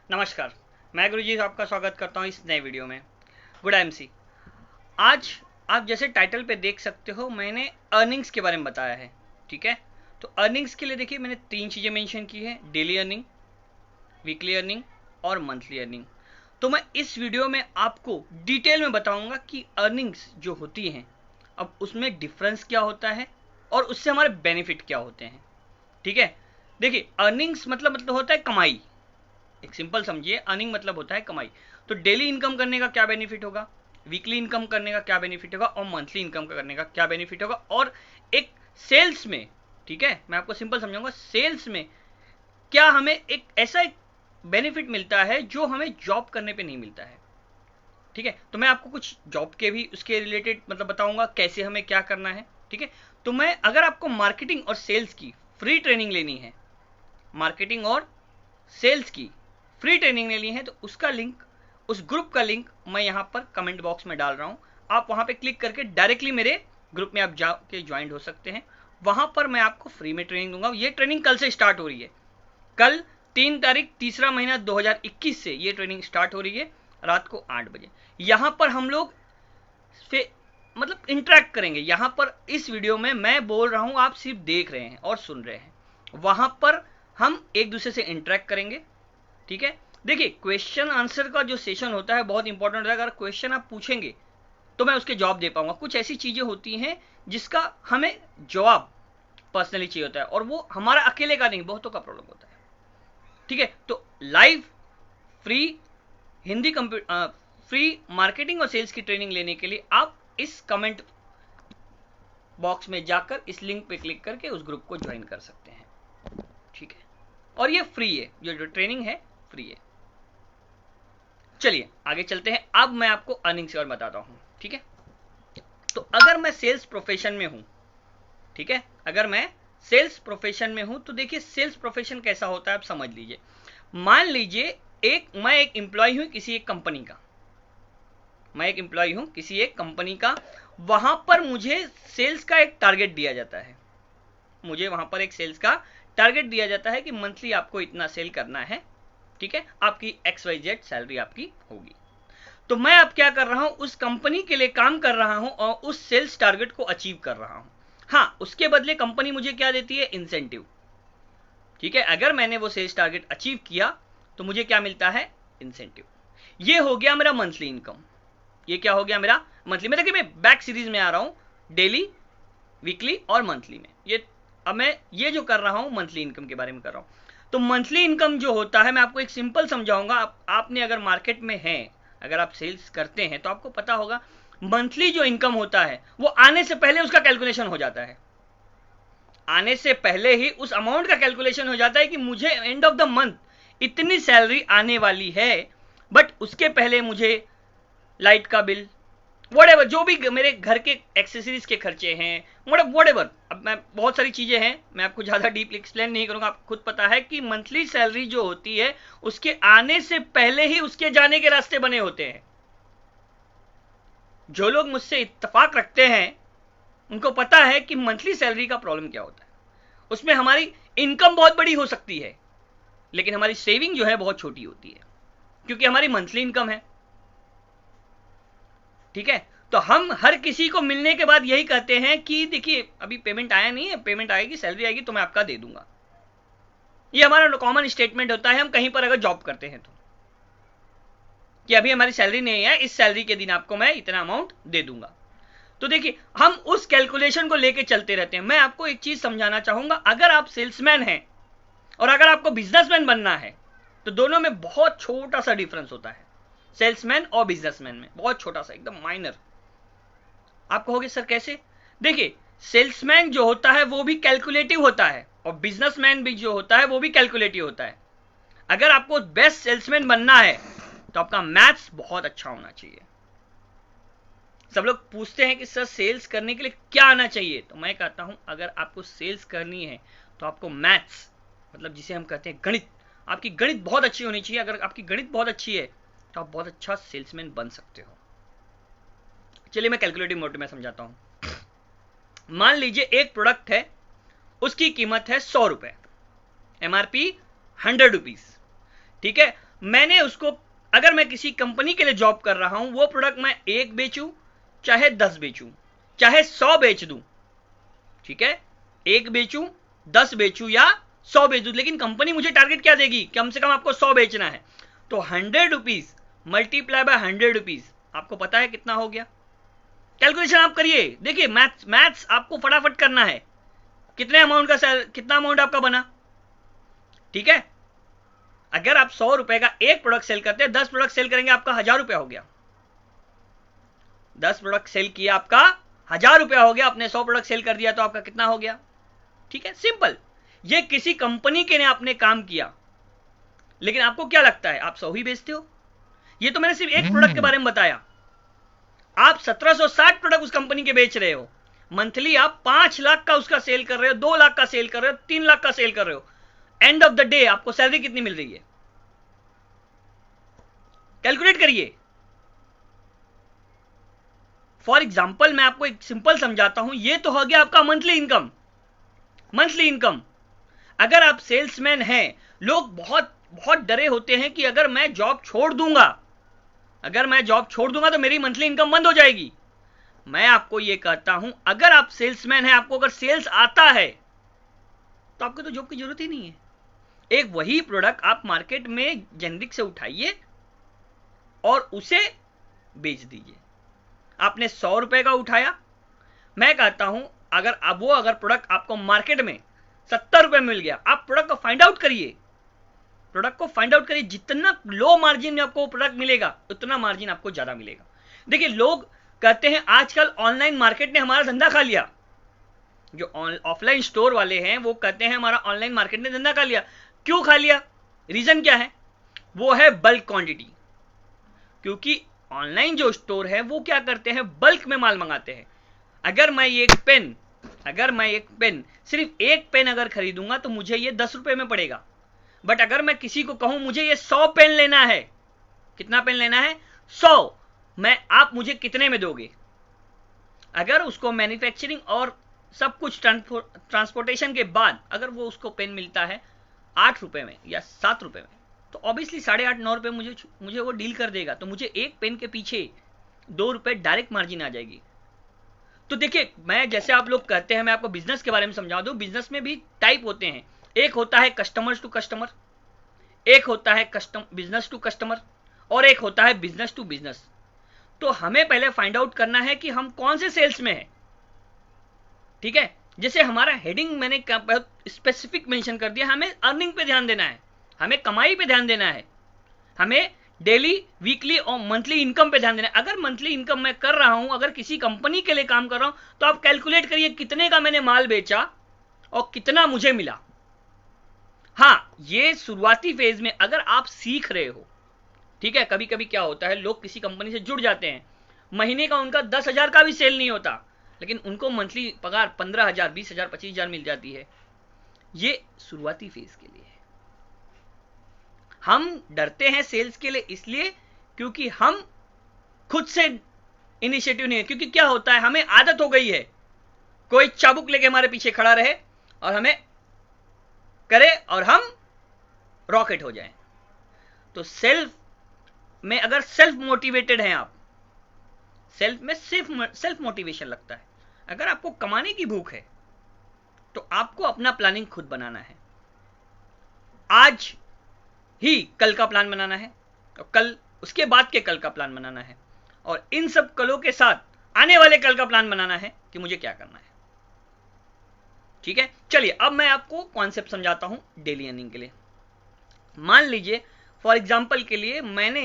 नमस्कार, मैं गुरुजी आपका स्वागत करता हूँ इस नए वीडियो में। Good MC. आज आप जैसे टाइटल पे देख सकते हो मैंने अर्निंग्स के बारे में बताया है। ठीक है, तो अर्निंग्स के लिए देखिए मैंने तीन चीज़ें मेंशन की है, डेली अर्निंग, वीकली अर्निंग और मंथली अर्निंग। तो मैं इस वीडियो में आपको डिटेल में बताऊंगा कि अर्निंग्स जो होती हैं अब उसमें डिफरेंस क्या होता है और उससे हमारे बेनिफिट क्या होते हैं। ठीक है, देखिए अर्निंग्स मतलब होता है कमाई। एक सिंपल समझिए, अर्निंग मतलब होता है कमाई। तो डेली इनकम करने का क्या बेनिफिट होगा, वीकली इनकम करने का क्या बेनिफिट होगा और मंथली इनकम करने का क्या बेनिफिट होगा। और एक सेल्स में, ठीक है मैं आपको सिंपल समझाऊंगा, सेल्स में क्या हमें एक बेनिफिट मिलता है जो हमें जॉब करने पे नहीं मिलता है। ठीक है, तो मैं आपको कुछ जॉब के भी उसके रिलेटेड बताऊंगा कैसे हमें क्या करना है। ठीक है, तो मैं अगर आपको मार्केटिंग और सेल्स की फ्री ट्रेनिंग लेनी है, मार्केटिंग और सेल्स की फ्री ट्रेनिंग लेनी है, तो उसका लिंक, उस ग्रुप का लिंक मैं यहाँ पर कमेंट बॉक्स में डाल रहा हूँ। आप वहाँ पे क्लिक करके डायरेक्टली मेरे ग्रुप में आप जाके ज्वाइन हो सकते हैं। वहाँ पर मैं आपको फ्री में ट्रेनिंग दूंगा। ये ट्रेनिंग कल से स्टार्ट हो रही है, कल 3 तारीख तीसरा महीना 2021 से ये ट्रेनिंग स्टार्ट हो रही है रात को 8 बजे। यहाँ पर हम लोग इंटरेक्ट करेंगे। यहाँ पर इस वीडियो में मैं बोल रहा हूँ, आप सिर्फ देख रहे हैं और सुन रहे हैं। वहाँ पर हम एक दूसरे से इंटरेक्ट करेंगे। ठीक है, देखिए क्वेश्चन आंसर का जो सेशन होता है बहुत इंपॉर्टेंट होता है। अगर क्वेश्चन आप पूछेंगे तो मैं उसके जवाब दे पाऊंगा। कुछ ऐसी चीजें होती हैं जिसका हमें जवाब पर्सनली चाहिए होता है और वो हमारा अकेले का नहीं, बहुतों का प्रॉब्लम होता है। ठीक है, तो live free Hindi computer free marketing और सेल्स की ट्रेनिंग लेने के लिए आप इस कमेंट बॉक्स में जाकर इस लिंक पे क्लिक करके उस ग्रुप को ज्वाइन कर सकते हैं। ठीक है, और ये फ्री है, जो ट्रेनिंग है फ्री है। चलिए आगे चलते हैं। अब मैं आपको अर्निंग से और बताता हूं। ठीक है, तो अगर मैं सेल्स प्रोफेशन में हूं, ठीक है, अगर मैं सेल्स प्रोफेशन में हूं तो देखिए सेल्स प्रोफेशन कैसा होता है आप समझ लीजिए। मान लीजिए मैं एक एम्प्लॉय हूं किसी एक कंपनी का, मैं एक एम्प्लॉय हूं किसी एक कंपनी का। वहां पर मुझे सेल्स का एक टारगेट दिया जाता है, मुझे वहां पर एक सेल्स का टारगेट दिया जाता है कि मंथली आपको इतना सेल करना है। ठीक है, आपकी XYZ सैलरी आपकी होगी। तो मैं अब क्या कर रहा हूं, उस कंपनी के लिए काम कर रहा हूं और उस सेल्स टारगेट को अचीव कर रहा हूं। हाँ, उसके बदले कंपनी मुझे क्या देती है, इंसेंटिव। ठीक है, अगर मैंने वो सेल्स टारगेट अचीव किया तो मुझे क्या मिलता है, इंसेंटिव। ये हो गया मेरा मंथली इनकम। ये क्या हो गया मेरा मंथली में। देखिए मैं बैक सीरीज में आ रहा हूं, डेली, वीकली और मंथली में। ये अब मैं ये जो कर रहा हूं मंथली इनकम के बारे में कर रहा हूं। तो मंथली इनकम जो होता है, मैं आपको एक सिंपल समझाऊंगा। आपने अगर मार्केट में है, अगर आप सेल्स करते हैं तो आपको पता होगा मंथली जो इनकम होता है वो आने से पहले उसका कैलकुलेशन हो जाता है। आने से पहले ही उस अमाउंट का कैलकुलेशन हो जाता है कि मुझे एंड ऑफ द मंथ इतनी सैलरी आने वाली है। बट उसके पहले मुझे लाइट का बिल, व्हाटएवर, जो भी मेरे घर के एक्सेसरीज के खर्चे हैं, व्हाटएवर, अब मैं बहुत सारी चीजें हैं, मैं आपको ज्यादा डीपली एक्सप्लेन नहीं करूंगा। आपको खुद पता है कि मंथली सैलरी जो होती है उसके आने से पहले ही उसके जाने के रास्ते बने होते हैं। जो लोग मुझसे इत्तेफाक रखते हैं उनको पता है कि मंथली सैलरी का प्रॉब्लम क्या होता है। उसमें हमारी इनकम बहुत बड़ी हो सकती है लेकिन हमारी सेविंग जो है बहुत छोटी होती है, क्योंकि हमारी मंथली इनकम है। ठीक है, तो हम हर किसी को मिलने के बाद यही कहते हैं कि देखिए अभी पेमेंट आया नहीं है, पेमेंट आएगी, सैलरी आएगी तो मैं आपका दे दूंगा। ये हमारा कॉमन स्टेटमेंट होता है हम कहीं पर अगर जॉब करते हैं तो, कि अभी हमारी सैलरी नहीं है, इस सैलरी के दिन आपको मैं इतना अमाउंट दे दूंगा। तो देखिए हम उस कैलकुलेशन को लेके चलते रहते हैं। मैं आपको एक चीज समझाना चाहूंगा, अगर आप सेल्समैन हैं और अगर आपको बिजनेसमैन बनना है तो दोनों में बहुत छोटा सा डिफरेंस होता है। सेल्समैन और बिजनेसमैन में बहुत छोटा सा, एकदम माइनर। आप कहोगे सर कैसे? देखिए सेल्समैन जो होता है वो भी कैलकुलेटिव होता है और बिजनेसमैन भी जो होता है वो भी कैलकुलेटिव होता है। अगर आपको बेस्ट सेल्समैन बनना है तो आपका मैथ्स बहुत अच्छा होना चाहिए। सब लोग पूछते हैं कि सर सेल्स करने के लिए क्या आना चाहिए, तो मैं कहता हूं अगर आपको सेल्स करनी है तो आपको मैथ्स, जिसे हम कहते हैं गणित, आपकी गणित बहुत अच्छी होनी चाहिए। अगर आपकी गणित बहुत अच्छी है तो आप बहुत अच्छा सेल्समैन बन सकते हो। चलिए मैं कैलकुलेटिव मोड में समझाता हूं। मान लीजिए एक प्रोडक्ट है, उसकी कीमत है 100 रुपए, MRP 100 रुपीज। ठीक है, मैंने उसको, अगर मैं किसी कंपनी के लिए जॉब कर रहा हूं, वो प्रोडक्ट मैं 1 बेचूं चाहे 10 बेचूं चाहे 100 बेच दूं, ठीक है, 1 बेचूं 10 बेचूं या 100 बेच दूं, लेकिन कंपनी मुझे टारगेट क्या देगी, कम से कम आपको 100 बेचना है। तो 100 रुपीज मल्टीप्लाई बाय 100 रुपीज, आपको पता है कितना हो गया? कैलकुलेशन आप करिए, देखिए मैथ्स आपको फटाफट करना है। कितने अमाउंट का कितना अमाउंट आपका बना, ठीक है। अगर आप 100 रुपए का एक प्रोडक्ट सेल करते हैं, 10 प्रोडक्ट सेल करेंगे, आपका 1000 रुपया हो गया। 10 प्रोडक्ट सेल किया, आपका 1000 रुपया हो गया। आपने 100 प्रोडक्ट सेल कर दिया तो आपका कितना हो गया? ठीक है, सिंपल। ये किसी कंपनी के ने आपने काम किया, लेकिन आपको क्या लगता है आप 100 ही बेचते हो? ये तो मैंने सिर्फ एक प्रोडक्ट के बारे में बताया। आप 1760 प्रोडक्ट उस कंपनी के बेच रहे हो। मंथली आप 5 लाख का उसका सेल कर रहे हो, 2 लाख का सेल कर रहे हो, 3 लाख का सेल कर रहे हो। एंड ऑफ द डे आपको सैलरी कितनी मिल रही है? कैलकुलेट करिए। फॉर एग्जाम्पल मैं आपको एक सिंपल समझाता हूं। ये तो हो गया आपका मंथली इनकम। मंथली इनकम, अगर आप सेल्समैन हैं, लोग बहुत बहुत डरे होते हैं कि अगर मैं जॉब छोड़ दूंगा, अगर मैं जॉब छोड़ दूंगा तो मेरी मंथली इनकम बंद हो जाएगी। मैं आपको यह कहता हूं, अगर आप सेल्समैन हैं, आपको अगर सेल्स आता है, तो आपको तो जॉब की जरूरत ही नहीं है। एक वही प्रोडक्ट आप मार्केट में जेनरिक से उठाइए और उसे बेच दीजिए। आपने 100 रुपए का उठाया, मैं कहता हूं अगर प्रोडक्ट आपको मार्केट में 70 रुपए मिल गया, आप प्रोडक्ट को फाइंड आउट करिए। प्रोडक्ट को फाइंड आउट करिए, जितना लो मार्जिन में आपको प्रोडक्ट मिलेगा, उतना मार्जिन आपको ज्यादा मिलेगा। देखिए, लोग कहते हैं आजकल ऑनलाइन मार्केट ने हमारा धंधा खा लिया। जो ऑफलाइन स्टोर वाले हैं वो कहते हैं हमारा ऑनलाइन मार्केट ने धंधा खा लिया। क्यों खा लिया? रीजन क्या है? वो है बल्क क्वांटिटी। क्योंकि ऑनलाइन जो स्टोर है वो क्या करते हैं, बल्क में माल मंगाते हैं। अगर मैं एक पेन सिर्फ एक पेन अगर खरीदूंगा तो मुझे ये 10 रुपए में पड़ेगा। बट अगर मैं किसी को कहूं मुझे ये 100 पेन लेना है, कितना पेन लेना है? 100, आप मुझे कितने में दोगे? अगर उसको मैन्युफैक्चरिंग और सब कुछ ट्रांसपोर्टेशन के बाद अगर वो उसको पेन मिलता है 8 रुपए में या 7 रुपए में, तो ऑब्वियसली 8.5 9 रुपए मुझे वो डील कर देगा। तो मुझे एक पेन के पीछे 2 रुपए डायरेक्ट मार्जिन आ जाएगी। तो देखिए, मैं जैसे आप लोग कहते हैं, मैं आपको बिजनेस के बारे में समझा दूं। बिजनेस में भी टाइप होते हैं। एक होता है कस्टमर्स टू कस्टमर, एक होता है बिजनेस टू कस्टमर, और एक होता है बिजनेस टू बिजनेस। तो हमें पहले फाइंड आउट करना है कि हम कौन से सेल्स में हैं, ठीक है। जैसे हमारा हेडिंग मैंने स्पेसिफिक मेंशन कर दिया, हमें अर्निंग पे ध्यान देना है, हमें कमाई पे ध्यान देना है, हमें डेली, वीकली और मंथली इनकम पे ध्यान देना है। अगर मंथली इनकम मैं कर रहा हूं, अगर किसी कंपनी के लिए काम कर रहा हूं, तो आप कैलकुलेट करिए कितने का मैंने माल बेचा और कितना मुझे मिला। हाँ, ये शुरुआती फेज में अगर आप सीख रहे हो, ठीक है। कभी कभी क्या होता है, लोग किसी कंपनी से जुड़ जाते हैं, महीने का उनका 10,000 का भी सेल नहीं होता, लेकिन उनको मंथली पगार 15,000, 20,000, 25,000 मिल जाती है। ये शुरुआती फेज के लिए है। हम डरते हैं सेल्स के लिए इसलिए क्योंकि हम खुद से इनिशिएटिव नहीं है। क्योंकि क्या होता है, हमें आदत हो गई है कोई चाबुक लेके हमारे पीछे खड़ा रहे और हमें करे और हम रॉकेट हो जाएं। तो सेल्फ में अगर सेल्फ मोटिवेटेड हैं आप, सेल्फ में सेल्फ मोटिवेशन लगता है। अगर आपको कमाने की भूख है तो आपको अपना प्लानिंग खुद बनाना है। आज ही कल का प्लान बनाना है और कल उसके बाद के कल का प्लान बनाना है, और इन सब कलों के साथ आने वाले कल का प्लान बनाना है कि मुझे क्या करना है, ठीक है। चलिए, अब मैं आपको कॉन्सेप्ट समझाता हूं डेली अर्निंग के लिए। मान लीजिए फॉर एग्जांपल के लिए मैंने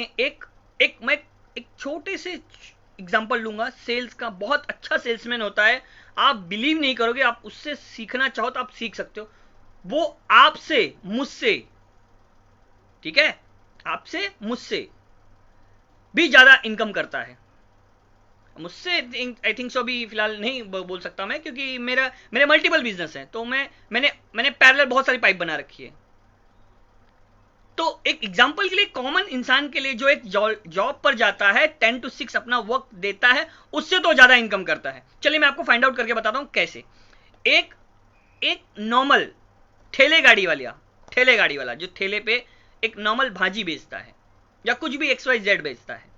मैं एक छोटे से एग्जांपल लूंगा सेल्स का। बहुत अच्छा सेल्समैन होता है, आप बिलीव नहीं करोगे, आप उससे सीखना चाहो तो आप सीख सकते हो। वो आपसे, मुझसे, ठीक है, आपसे मुझसे भी ज्यादा इनकम करता है। मुझसे आई थिंक सो भी फिलहाल नहीं बोल सकता मैं, क्योंकि मेरे मल्टीपल बिजनेस हैं, तो मैंने पैरेलल बहुत सारी पाइप बना रखी है। तो एक एग्जांपल के लिए, कॉमन इंसान के लिए जो एक जॉब पर जाता है, 10 to 6 अपना वक्त देता है, उससे तो ज्यादा इनकम करता है। चलिए मैं आपको फाइंड आउट करके बताता हूं कैसे। एक नॉर्मल ठेले गाड़ी वाला जो ठेले पे एक नॉर्मल भाजी बेचता है या कुछ भी XYZ बेचता है,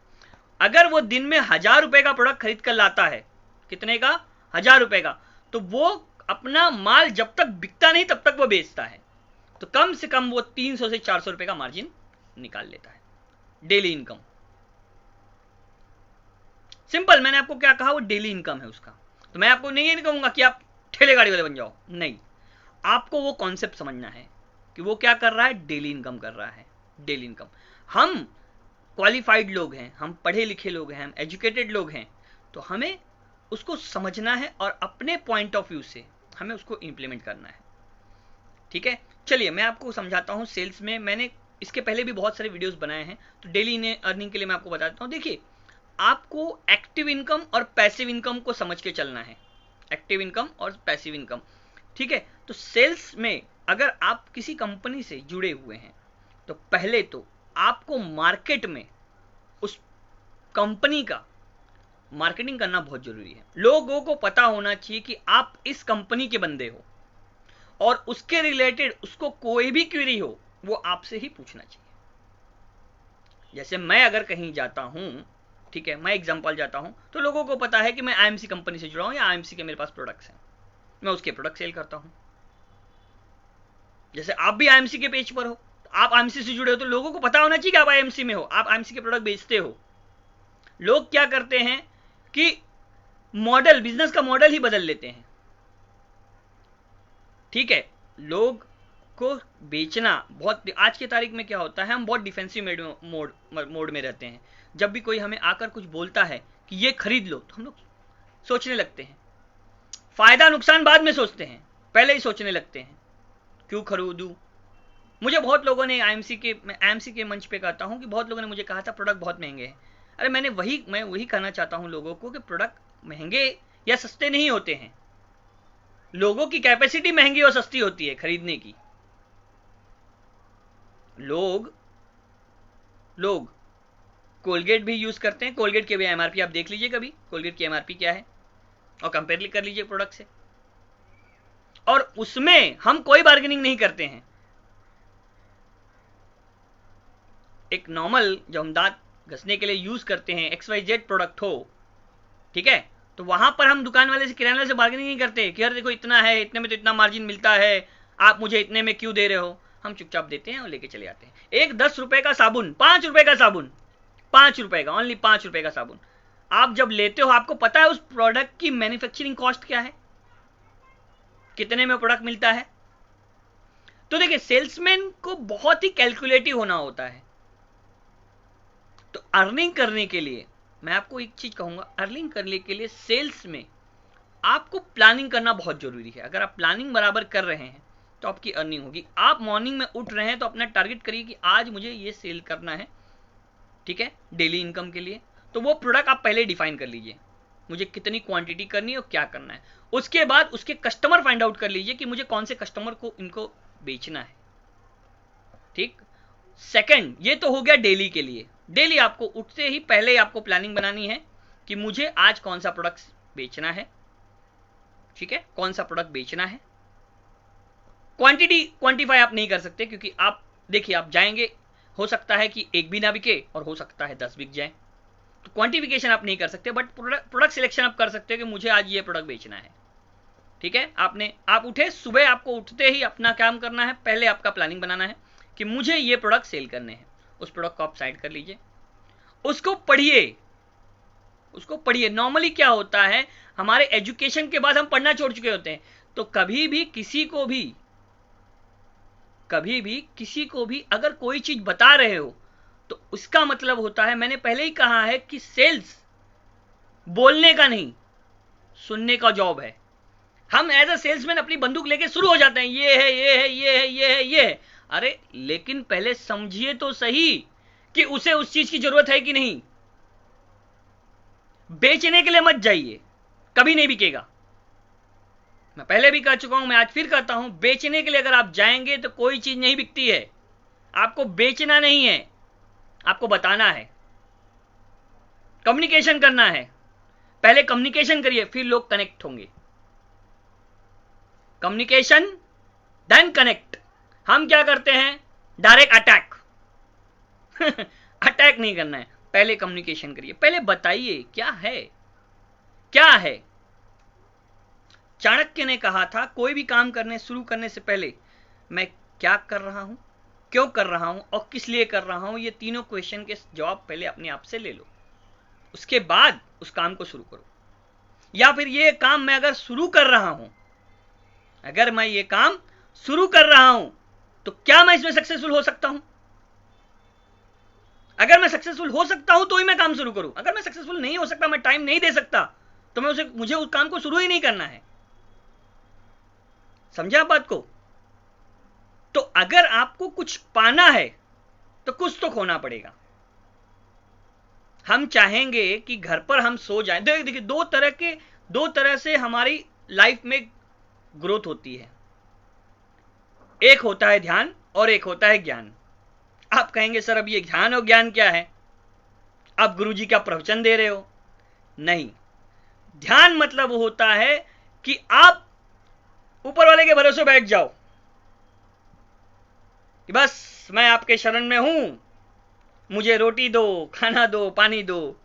अगर वो दिन में 1000 रुपए का प्रोडक्ट खरीद कर लाता है, कितने का? 1000 रुपए का, तो वो अपना माल जब तक बिकता नहीं तब तक वो बेचता है, तो कम से कम वो 300 से 400 रुपए का मार्जिन निकाल लेता है, डेली इनकम। सिंपल, मैंने आपको क्या कहा, वो डेली इनकम है उसका। तो मैं आपको नहीं कहूंगा कि आप ठेले गाड़ी वाले बन जाओ, नहीं, आपको वो कॉन्सेप्ट समझना है कि वो क्या कर रहा है, डेली इनकम कर रहा है, डेली इनकम। हम क्वालिफाइड लोग हैं, हम पढ़े लिखे लोग हैं, हम एजुकेटेड लोग हैं, तो हमें उसको समझना है और अपने पॉइंट ऑफ व्यू से हमें उसको इंप्लीमेंट करना है। ठीक है, चलिए मैं आपको समझाता हूं। सेल्स में मैंने इसके पहले भी बहुत सारे वीडियोस बनाए हैं, तो डेली अर्निंग के लिए मैं आपको बताता हूं। देखिए, आपको एक्टिव इनकम और पैसिव इनकम को समझ के चलना है, एक्टिव इनकम और पैसिव इनकम। ठीक है, तो सेल्स में अगर आप किसी कंपनी से जुड़े हुए हैं तो पहले तो आपको मार्केट में उस कंपनी का मार्केटिंग करना बहुत जरूरी है। लोगों को पता होना चाहिए कि आप इस कंपनी के बंदे हो, और उसके रिलेटेड उसको कोई भी क्वेरी हो वो आपसे ही पूछना चाहिए। जैसे मैं अगर कहीं जाता हूं, ठीक है, मैं एग्जांपल जाता हूं, तो लोगों को पता है कि मैं IMC कंपनी से जुड़ा हूं या IMC के मेरे पास प्रोडक्ट्स हैं, मैं उसके प्रोडक्ट सेल करता हूं। जैसे आप भी IMC के पेज पर हो, आप IMC से जुड़े हो, तो लोगों को पता होना चाहिए कि आप IMC में हो, आप IMC के प्रोडक्ट बेचते हो। लोग क्या करते हैं कि मॉडल, बिजनेस का मॉडल ही बदल लेते हैं। ठीक है, लोग को बेचना बहुत, आज की तारीख में क्या होता है, हम बहुत डिफेंसिव मोड में रहते हैं। जब भी कोई हमें आकर कुछ बोलता है कि ये खरीद लो, तो हम लोग सोचने लगते हैं, फायदा नुकसान बाद में सोचते हैं, पहले ही सोचने लगते हैं क्यों खरीदूं। मुझे बहुत लोगों ने मैं IMC के मंच पे कहता हूं कि बहुत लोगों ने मुझे कहा था प्रोडक्ट बहुत महंगे हैं। अरे मैं वही कहना चाहता हूं लोगों को कि प्रोडक्ट महंगे या सस्ते नहीं होते हैं, लोगों की कैपेसिटी महंगी और सस्ती होती है खरीदने की। लोग कोलगेट भी यूज करते हैं, कोलगेट के भी MRP आप देख लीजिए कभी, कोलगेट की MRP क्या है, और कंपेयर कर लीजिए प्रोडक्ट से, और उसमें हम कोई बार्गेनिंग नहीं करते हैं। एक नॉर्मल जो हम दांत घसने के लिए यूज करते हैं, XYZ प्रोडक्ट हो, ठीक है, तो वहां पर हम दुकान वाले से, किराने वाले से बार्गेनिंग नहीं करते कि यार देखो इतना है, इतने में तो इतना मार्जिन मिलता है, आप मुझे इतने में क्यों दे रहे हो। हम चुपचाप देते हैं और लेके चले आते हैं। एक 10 रुपए का साबुन, 5 रुपए का साबुन, 5 रुपए का, ओनली 5 रुपए का साबुन, आप जब लेते हो आपको पता है उस प्रोडक्ट की मैन्युफैक्चरिंग कॉस्ट क्या है, कितने में प्रोडक्ट मिलता है। तो देखिए, सेल्समैन को बहुत ही कैलकुलेटिव होना होता है। तो अर्निंग करने के लिए मैं आपको एक चीज कहूंगा, अर्निंग करने के लिए सेल्स में आपको प्लानिंग करना बहुत जरूरी है। अगर आप प्लानिंग बराबर कर रहे हैं तो आपकी अर्निंग होगी। आप मॉर्निंग में उठ रहे हैं तो अपना टारगेट करिए कि आज मुझे ये सेल करना है, ठीक है, डेली इनकम के लिए। तो वो प्रोडक्ट आप पहले डिफाइन कर लीजिए, मुझे कितनी क्वांटिटी करनी है और क्या करना है। उसके बाद उसके कस्टमर फाइंड आउट कर लीजिए कि मुझे कौन से कस्टमर को इनको बेचना है। ठीक, सेकंड, ये तो हो गया डेली के लिए। डेली आपको उठते ही पहले आपको प्लानिंग बनानी है कि मुझे आज कौन सा प्रोडक्ट बेचना है, ठीक है, कौन सा प्रोडक्ट बेचना है। क्वांटिटी क्वांटिफाई आप नहीं कर सकते, क्योंकि आप देखिए, आप जाएंगे, हो सकता है कि एक भी ना बिके और हो सकता है 10 बिक जाए, तो क्वांटिफिकेशन आप नहीं कर सकते, बट प्रोडक्ट सिलेक्शन आप कर सकते हो कि मुझे आज ये प्रोडक्ट बेचना है। ठीक है, आप उठे सुबह, आपको उठते ही अपना काम करना है, पहले आपका प्लानिंग बनाना है कि मुझे ये प्रोडक्ट सेल करने हैं। उस प्रोडक्ट को आप साइड कर लीजिए, उसको पढ़िए। नॉर्मली क्या होता है, हमारे एजुकेशन के बाद हम पढ़ना छोड़ चुके होते हैं। तो कभी भी किसी को भी अगर कोई चीज बता रहे हो तो उसका मतलब होता है, मैंने पहले ही कहा है कि सेल्स बोलने का नहीं, सुनने का जॉब है। हम एज अ सेल्समैन अपनी बंदूक लेके शुरू हो जाते हैं, ये है, ये है, ये है, ये है, ये है। अरे लेकिन पहले समझिए तो सही कि उसे उस चीज की जरूरत है कि नहीं। बेचने के लिए मत जाइए, कभी नहीं बिकेगा। मैं पहले भी कह चुका हूं, मैं आज फिर कहता हूं, बेचने के लिए अगर आप जाएंगे तो कोई चीज नहीं बिकती है। आपको बेचना नहीं है, आपको बताना है, कम्युनिकेशन करना है। पहले कम्युनिकेशन करिए, फिर लोग कनेक्ट होंगे। Communication then connect. हम क्या करते हैं, डायरेक्ट अटैक, अटैक नहीं करना है, पहले कम्युनिकेशन करिए, पहले बताइए क्या है, क्या है। चाणक्य ने कहा था कोई भी काम करने शुरू करने से पहले मैं क्या कर रहा हूं, क्यों कर रहा हूं और किस लिए कर रहा हूं, ये तीनों क्वेश्चन के जवाब पहले अपने आप से ले लो, उसके बाद उस काम को शुरू करो। या फिर ये काम मैं अगर शुरू कर रहा हूं, अगर मैं ये काम शुरू कर रहा हूं तो क्या मैं इसमें सक्सेसफुल हो सकता हूं? अगर मैं सक्सेसफुल हो सकता हूं तो ही मैं काम शुरू करूं। अगर मैं सक्सेसफुल नहीं हो सकता, मैं टाइम नहीं दे सकता, तो मुझे उस काम को शुरू ही नहीं करना है। समझा आप बात को? तो अगर आपको कुछ पाना है तो कुछ तो खोना पड़ेगा। हम चाहेंगे कि घर पर हम सो जाएं। देखिए दो तरह से हमारी लाइफ में ग्रोथ होती है, एक होता है ध्यान और एक होता है ज्ञान। आप कहेंगे सर अब ये ध्यान और ज्ञान क्या है, आप गुरुजी का प्रवचन दे रहे हो? नहीं, ध्यान मतलब वो होता है कि आप ऊपर वाले के भरोसे बैठ जाओ कि बस मैं आपके शरण में हूं, मुझे रोटी दो, खाना दो, पानी दो,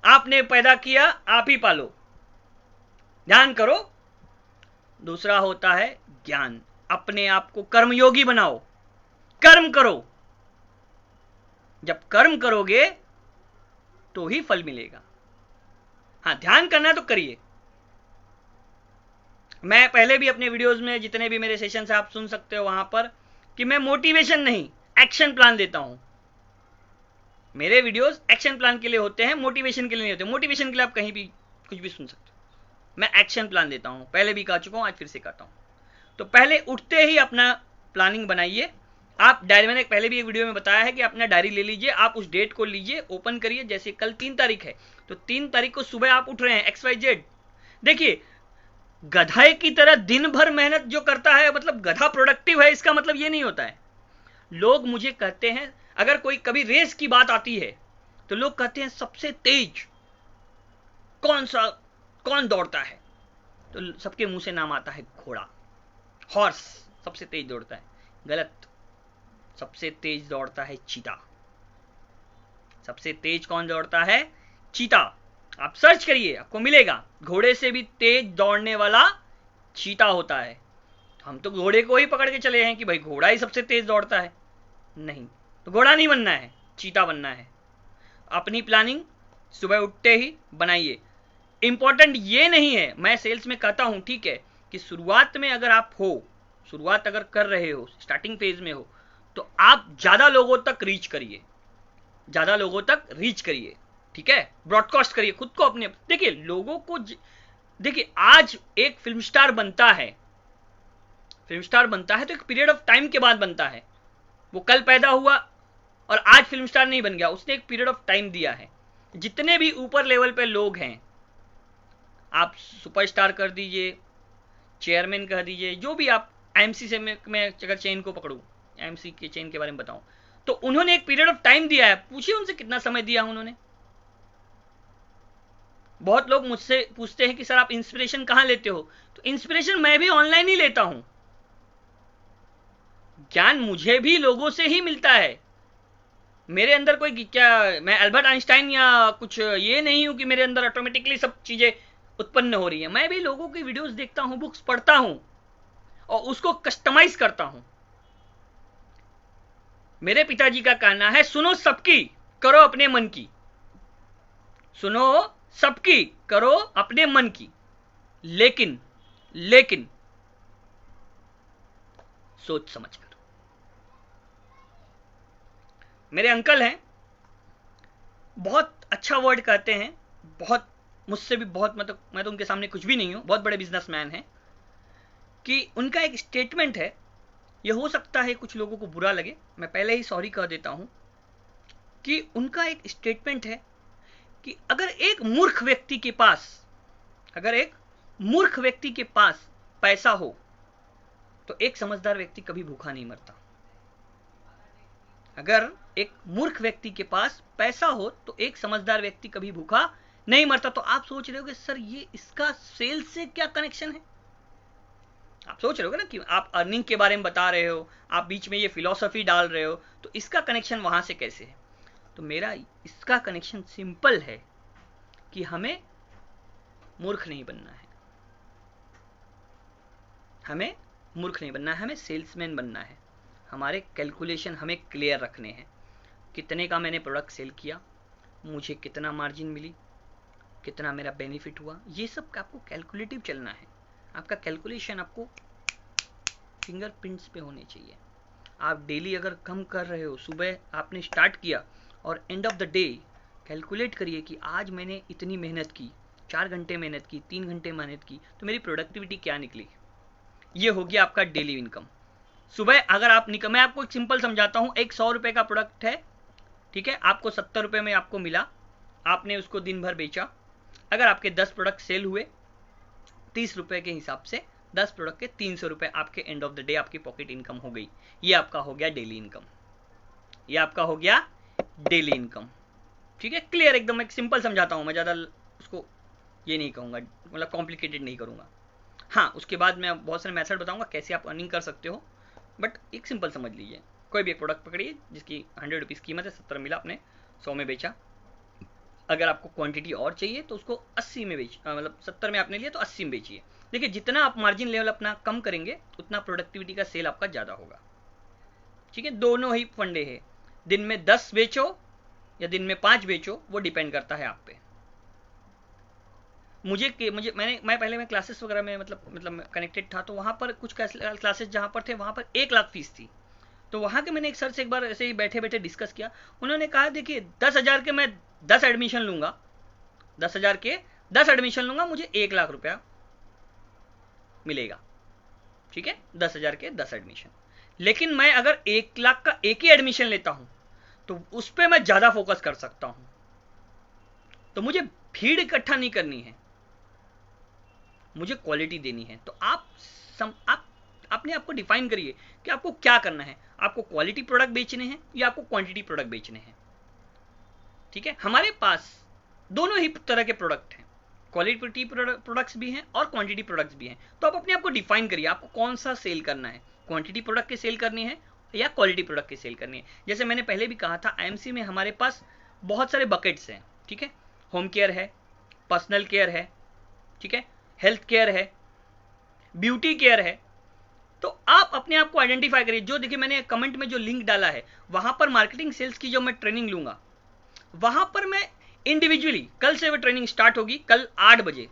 आपने पैदा किया आप ही पालो, ध्यान करो। दूसरा होता है ज्ञान, अपने आप को कर्मयोगी बनाओ, कर्म करो। जब कर्म करोगे तो ही फल मिलेगा। हाँ, ध्यान करना है तो करिए। मैं पहले भी अपने वीडियोस में जितने भी मेरे सेशंस आप सुन सकते हो वहां पर कि मैं मोटिवेशन नहीं, एक्शन प्लान देता हूं। मेरे वीडियोस एक्शन प्लान के लिए होते हैं, मोटिवेशन के लिए नहीं होते। मोटिवेशन के लिए आप कहीं भी कुछ भी सुन सकते हो, मैं एक्शन प्लान देता हूं। पहले भी कह चुका हूं, आज फिर से कहता हूं। तो पहले उठते ही अपना प्लानिंग बनाइए। आप डायरी, मैंने पहले भी एक वीडियो में बताया है कि अपना डायरी ले लीजिए, आप उस डेट को लीजिए, ओपन करिए। जैसे कल 3 तारीख है तो 3 तारीख को सुबह आप उठ रहे हैं, XYZ। देखिए, गधाए की तरह दिन भर मेहनत जो करता है मतलब गधा प्रोडक्टिव है, इसका मतलब ये नहीं होता है। लोग मुझे कहते हैं, अगर कोई कभी रेस की बात आती है तो लोग कहते हैं सबसे तेज कौन दौड़ता है, तो सबके मुंह से नाम आता है घोड़ा, हॉर्स सबसे तेज दौड़ता है। गलत, सबसे तेज दौड़ता है चीता। सबसे तेज कौन दौड़ता है? चीता। आप सर्च करिए, आपको मिलेगा। घोड़े से भी तेज दौड़ने वाला चीता होता है। हम तो घोड़े को ही पकड़ के चले हैं कि भाई घोड़ा ही सबसे तेज दौड़ता है। नहीं, तो घोड़ा नहीं बनना है, चीता बनना है। अपनी प्लानिंग सुबह उठते ही बनाइए। इंपॉर्टेंट ये नहीं है, मैं सेल्स में कहता हूं ठीक है कि शुरुआत में अगर आप हो, शुरुआत अगर कर रहे हो, स्टार्टिंग फेज में हो, तो आप ज्यादा लोगों तक रीच करिए, ज्यादा लोगों तक रीच करिए, ठीक है। ब्रॉडकास्ट करिए खुद को अपने। देखिए लोगों को, देखिए आज एक फिल्म स्टार बनता है, फिल्म स्टार बनता है तो एक पीरियड ऑफ टाइम के बाद बनता है। वो कल पैदा हुआ और आज फिल्म स्टार नहीं बन गया, उसने एक पीरियड ऑफ टाइम दिया है। जितने भी ऊपर लेवल पे लोग हैं, आप सुपरस्टार कर दीजिए, चेयरमैन कह दीजिए, जो भी आप, एमसी से मैं अगर चेन को पकड़ूं, एमसी के चेन के बारे में बताऊं, तो उन्होंने एक पीरियड ऑफ टाइम दिया है। पूछिए उनसे कितना समय दिया उन्होंने। बहुत लोग मुझसे पूछते हैं कि सर आप इंस्पिरेशन कहां लेते हो, तो इंस्पिरेशन मैं भी ऑनलाइन ही लेता हूं। ज्ञान मुझे भी लोगों से ही मिलता है। मेरे अंदर कोई क्या, मैं अल्बर्ट आइंस्टाइन या कुछ ये नहीं हूं कि मेरे अंदर ऑटोमेटिकली सब चीजें उत्पन्न हो रही है। मैं भी लोगों की वीडियोस देखता हूं, बुक्स पढ़ता हूं और उसको कस्टमाइज करता हूं। मेरे पिताजी का कहना है, सुनो सबकी, करो अपने मन की। सुनो सबकी, करो अपने मन की, लेकिन सोच समझ कर। मेरे अंकल हैं, बहुत अच्छा वर्ड कहते हैं, बहुत, मुझसे भी बहुत, मतलब मैं तो उनके सामने कुछ भी नहीं हूं, बहुत बड़े बिजनेसमैन हैं, कि उनका एक स्टेटमेंट है, यह हो सकता है कुछ लोगों को बुरा लगे, मैं पहले ही सॉरी कह देता हूं, कि उनका एक स्टेटमेंट है कि अगर एक मूर्ख व्यक्ति के पास पैसा हो तो एक समझदार व्यक्ति कभी भूखा नहीं मरता। अगर एक मूर्ख व्यक्ति के पास पैसा हो तो एक समझदार व्यक्ति कभी भूखा नहीं मरता। तो आप सोच रहे हो कि सर ये इसका सेल्स से क्या कनेक्शन है? आप सोच रहे हो ना कि आप अर्निंग के बारे में बता रहे हो, आप बीच में ये फिलॉसफी डाल रहे हो, तो इसका कनेक्शन वहां से कैसे है? तो मेरा इसका कनेक्शन सिंपल है कि हमें मूर्ख नहीं बनना है, हमें मूर्ख नहीं बनना है, हमें सेल्समैन बनना है। हमारे कैलकुलेशन हमें क्लियर रखने हैं। कितने का मैंने प्रोडक्ट सेल किया, मुझे कितना मार्जिन मिली, कितना मेरा बेनिफिट हुआ, ये सब का आपको कैलकुलेटिव चलना है। आपका कैलकुलेशन आपको फिंगरप्रिंट्स पे होने चाहिए। आप डेली अगर कम कर रहे हो, सुबह आपने स्टार्ट किया और end of the day calculate करिए कि आज मैंने इतनी मेहनत की, 4 घंटे मेहनत की, 3 घंटे मेहनत की, तो मेरी प्रोडक्टिविटी क्या निकली। ये हो गया आपका डेली इनकम। सुबह अगर आप मैं आपको एक सिंपल समझाता हूं। एक 100 रुपए का प्रोडक्ट है, ठीक है, आपको 70 रुपए में आपको मिला, आपने उसको दिन भर बेचा। अगर आपके 10 प्रोडक्ट सेल हुए 30 रुपए के हिसाब से, 10 प्रोडक्ट के 300 रुपए आपके एंड ऑफ द डे आपकी पॉकेट इनकम हो गई। ये आपका हो गया डेली इनकम, ये आपका हो गया डेली इनकम। ठीक है, क्लियर एकदम। एक सिंपल समझाता हूं मैं, ज्यादा उसको ये नहीं कहूंगा, मतलब कॉम्प्लिकेटेड नहीं करूंगा। हाँ, उसके बाद मैं बहुत सारे मेथड बताऊंगा कैसे आप अर्निंग कर सकते हो, बट एक सिंपल समझ लीजिए। कोई भी एक प्रोडक्ट पकड़िए जिसकी 100 रुपीज़ कीमत है, 70 मिला, आपने 100 में बेचा। अगर आपको क्वांटिटी और चाहिए तो उसको 80 में मतलब 70 में आपने लिया तो 80 में बेचिए। देखिए, जितना आप मार्जिन लेवल अपना कम करेंगे उतना प्रोडक्टिविटी का सेल आपका ज़्यादा होगा। ठीक है, दोनों ही फंडे हैं। दिन में 10 बेचो या दिन में 5 बेचो, वो डिपेंड करता है आप पे। मैं पहले मैं क्लासेस वगैरह में मतलब कनेक्टेड था, तो वहाँ पर कुछ क्लासेस जहाँ पर थे वहाँ पर 1 लाख फीस थी। तो वहाँ के मैंने एक सर से एक बार ऐसे ही बैठे बैठे डिस्कस किया। उन्होंने कहा, देखिए 10,000 के मैं 10 एडमिशन लूंगा, 10,000 के 10 एडमिशन लूंगा, मुझे 1 लाख रुपया मिलेगा। ठीक है, 10,000 के 10 एडमिशन। लेकिन मैं अगर 1 लाख का एक ही एडमिशन लेता हूं तो उस पर मैं ज्यादा फोकस कर सकता हूं। तो मुझे भीड़ इकट्ठा नहीं करनी है, मुझे क्वालिटी देनी है। तो आप अपने आप को डिफाइन करिए कि आपको क्या करना है। आपको क्वालिटी प्रोडक्ट बेचने हैं या आपको क्वांटिटी प्रोडक्ट बेचने हैं। ठीक है, हमारे पास दोनों ही तरह के प्रोडक्ट हैं, क्वालिटी प्रोडक्ट्स भी हैं और क्वांटिटी प्रोडक्ट्स भी हैं। तो आप अपने आप को डिफाइन करिए, आपको कौन सा सेल करना है, क्वांटिटी प्रोडक्ट की सेल करनी है या क्वालिटी प्रोडक्ट की सेल करनी है। जैसे मैंने पहले भी कहा था, आईएमसी में हमारे पास बहुत सारे बकेट्स हैं। ठीक है, होम केयर है, पर्सनल केयर है, ठीक है, हेल्थ केयर है, ब्यूटी केयर है। तो आप अपने आप को आइडेंटिफाई करिए। जो देखिए मैंने कमेंट में जो लिंक डाला है, वहां पर मार्केटिंग सेल्स की जो मैं ट्रेनिंग लूंगा, वहां पर मैं इंडिविजुअली, कल से वो ट्रेनिंग स्टार्ट होगी, कल 8 बजे,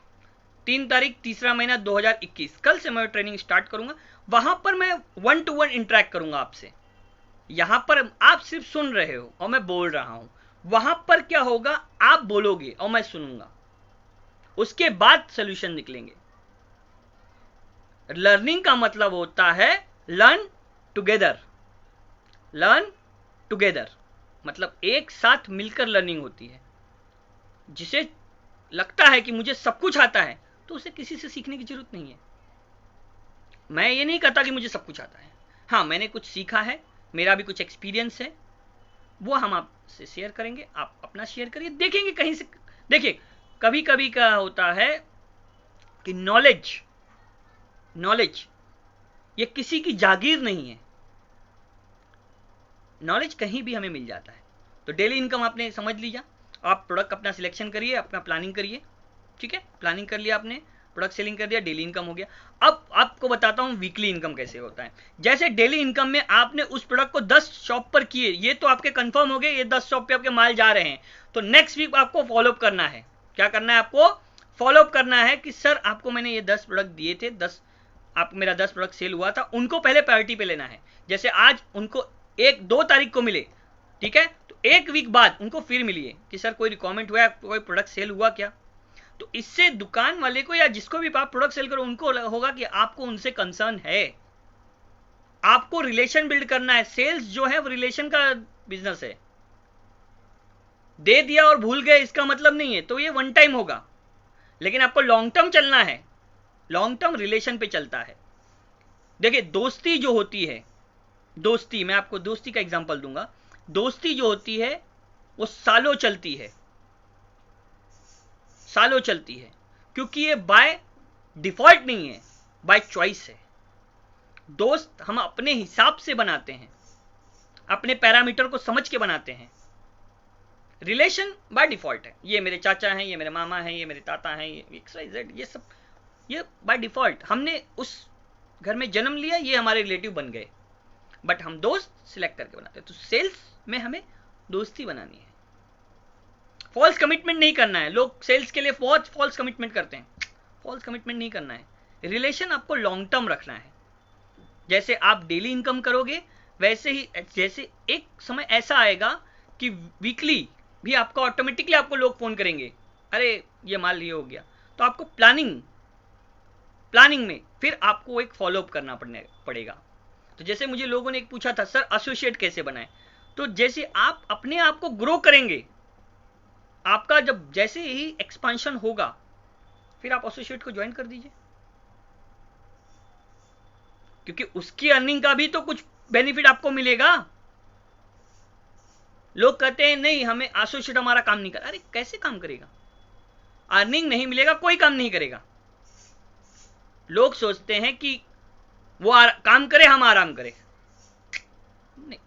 3 तारीख 3रा महीना 2021, कल से मैं ट्रेनिंग स्टार्ट करूंगा। वहां पर मैं 1 to 1 इंटरेक्ट करूंगा आपसे। यहां पर आप सिर्फ सुन रहे हो और मैं बोल रहा हूं। वहां पर क्या होगा, आप बोलोगे और मैं सुनूंगा, उसके बाद सोल्यूशन निकलेंगे। लर्निंग का मतलब होता है लर्न टुगेदर। लर्न टुगेदर मतलब एक साथ मिलकर लर्निंग होती है। जिसे लगता है कि मुझे सब कुछ आता है, तो उसे किसी से सीखने की जरूरत नहीं है। मैं ये नहीं कहता कि मुझे सब कुछ आता है। हाँ, मैंने कुछ सीखा है, मेरा भी कुछ एक्सपीरियंस है, वो हम आपसे शेयर करेंगे। आप अपना शेयर करिए, देखेंगे कहीं से। देखिए, कभी कभी क्या होता है कि नॉलेज ये किसी की जागीर नहीं है। नॉलेज कहीं भी हमें मिल जाता है। तो डेली इनकम आपने समझ लिया। आप प्रोडक्ट अपना सिलेक्शन करिए, अपना प्लानिंग करिए। ठीक है, प्लानिंग कर लिया आपने, प्रोडक्ट सेलिंग कर दिया, डेली इनकम हो गया। अब आपको बताता हूं वीकली इनकम कैसे होता है। जैसे डेली इनकम में आपने उस प्रोडक्ट को 10 शॉप पर किए, ये तो आपके कंफर्म हो गए, ये 10 शॉप पे आपके माल जा रहे हैं। तो नेक्स्ट वीक आपको फॉलोअप करना है। क्या करना है आपको? फॉलोअप करना है कि सर आपको मैंने ये 10 प्रोडक्ट दिए थे, 10 आपको मेरा 10 प्रोडक्ट सेल हुआ था, उनको पहले प्रायोरिटी पे लेना है। जैसे आज उनको 1-2 तारीख को मिले, ठीक है, तो 1 वीक बाद उनको फिर मिलिए कि सर कोई रिकमेंड हुआ, कोई प्रोडक्ट सेल हुआ क्या। तो इससे दुकान वाले को या जिसको भी आप प्रोडक्ट सेल करो, उनको होगा कि आपको उनसे कंसर्न है। आपको रिलेशन बिल्ड करना है। सेल्स जो है वो रिलेशन का बिजनेस है। दे दिया और भूल गए इसका मतलब नहीं है, तो ये वन टाइम होगा। लेकिन आपको लॉन्ग टर्म चलना है, लॉन्ग टर्म रिलेशन पे चलता है। देखिए, दोस्ती जो होती है, दोस्ती, मैं आपको दोस्ती का एग्जांपल दूंगा। दोस्ती जो होती है वो सालों चलती है, सालों चलती है, क्योंकि ये बाय डिफॉल्ट नहीं है, बाय चॉइस है। दोस्त हम अपने हिसाब से बनाते हैं, अपने पैरामीटर को समझ के बनाते हैं। रिलेशन बाय डिफॉल्ट है, ये मेरे चाचा हैं, ये मेरे मामा हैं, ये मेरे ताता हैं, ये XYZ, ये सब ये बाय डिफॉल्ट हमने उस घर में जन्म लिया, ये हमारे रिलेटिव बन गए, बट हम दोस्त सिलेक्ट करके बनाते हैं। तो सेल्स में हमें दोस्ती बनानी है, फॉल्स कमिटमेंट नहीं करना है। लोग सेल्स के लिए बहुत फॉल्स कमिटमेंट करते हैं, फॉल्स कमिटमेंट नहीं करना है। रिलेशन आपको लॉन्ग टर्म रखना है। जैसे आप डेली इनकम करोगे वैसे ही, जैसे एक समय ऐसा आएगा कि वीकली भी आपको ऑटोमेटिकली आपको लोग फोन करेंगे, अरे ये माल ये हो गया, तो आपको प्लानिंग में फिर आपको एक फॉलोअप करना पड़ेगा। तो जैसे मुझे लोगों ने एक पूछा था, सर एसोसिएट कैसे बनाए, तो जैसे आप अपने आप को ग्रो करेंगे, आपका जब जैसे ही एक्सपांशन होगा फिर आप एसोसिएट को ज्वाइन कर दीजिए, क्योंकि उसकी अर्निंग का भी तो कुछ बेनिफिट आपको मिलेगा। लोग कहते हैं नहीं हमें एसोसिएट हमारा काम नहीं कर, अरे कैसे काम करेगा, अर्निंग नहीं मिलेगा कोई काम नहीं करेगा। लोग सोचते हैं कि वो काम करे हम आराम करें, नहीं।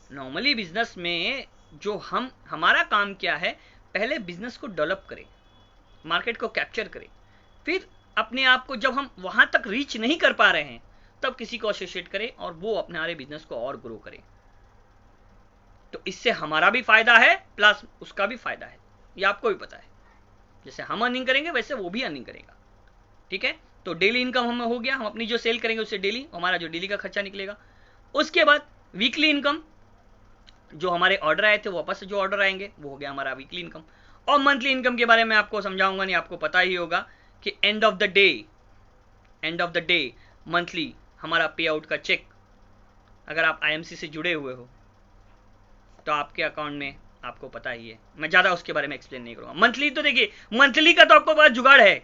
नॉर्मली बिजनेस में जो हमारा काम क्या है, पहले बिजनेस को डेवलप करें, मार्केट को कैप्चर करें, फिर अपने आप को जब हम वहां तक रीच नहीं कर पा रहे हैं तब किसी को एसोसिएट करें और वो अपने हमारे बिजनेस को और ग्रो करें। तो इससे हमारा भी फायदा है प्लस उसका भी फायदा है, ये आपको भी पता है। जैसे हम अर्निंग करेंगे वैसे वो भी अर्निंग करेगा, ठीक है। तो डेली इनकम हमें हो गया, हम अपनी जो सेल करेंगे उससे डेली हमारा जो डेली का खर्चा निकलेगा। उसके बाद वीकली इनकम, जो हमारे ऑर्डर आए थे वापस से जो ऑर्डर आएंगे वो हो गया हमारा वीकली इनकम। और मंथली इनकम के बारे में आपको समझाऊंगा नहीं, आपको पता ही होगा कि end of the day monthly हमारा पे आउट का चेक, अगर आप IMC से जुड़े हुए हो तो आपके अकाउंट में आपको पता ही है, मैं ज्यादा उसके बारे में एक्सप्लेन नहीं करूंगा। मंथली तो देखिए, मंथली का तो आपके पास जुगाड़ है,